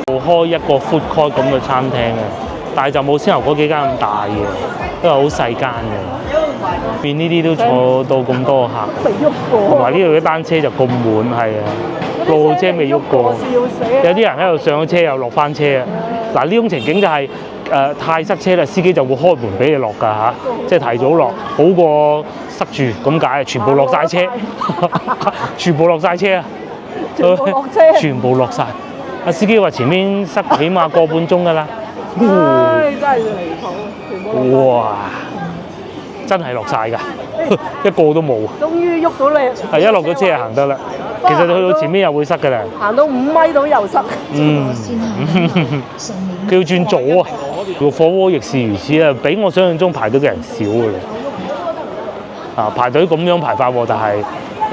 我開一個 food court 咁嘅餐廳嘅，但係就冇先頭嗰幾間咁大嘅，因為好細間嘅。面呢啲都坐到咁多客，未喐過。同埋呢度啲單車就咁滿，係啊，路車未喐過。有啲人喺度上咗車又落翻車啊！嗱，呢種情景就係、太塞車啦，司機就會開門俾你落㗎嚇，即係提早落，好過塞住咁解，全部落晒車，全部落晒車啊！全部落車，全部落晒。阿司機話前面塞起碼個半鐘㗎啦。唉，真係離譜，全部落晒。哇！真係落晒㗎，一個都冇。終於喐到你。係一落咗車就行得啦。其實你去到前面又會塞㗎啦。行到5米到又塞。佢要轉左啊！個火鍋亦是如此啊，比我想象中排隊嘅人少㗎啦。啊，排隊咁樣排法喎，但係，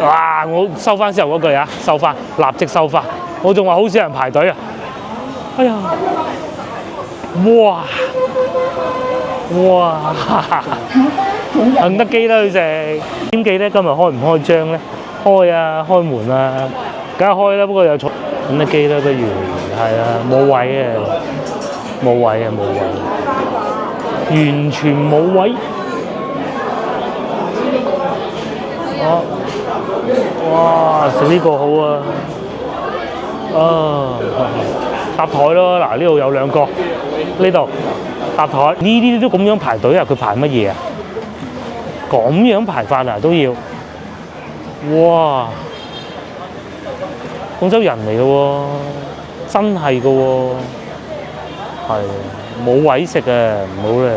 哇！我收翻之後嗰句啊，收翻，立即收翻。我仲話好少人排隊啊！哎呀！哇！哇！肯德基啦，佢食點記咧？今日開唔開張咧？開啊，開門啊，梗係開啦。不過有坐肯德基啦，不如係啊，冇位啊，冇位啊，冇位，完全冇位。哇！食呢個好啊！搭台咯，嗱呢度有2個，呢度搭台，呢啲都咁樣排隊啊！佢排乜嘢啊？咁樣排法啊都要，哇！廣州人嚟嘅喎，真係嘅喎，係冇位食啊，唔好咧。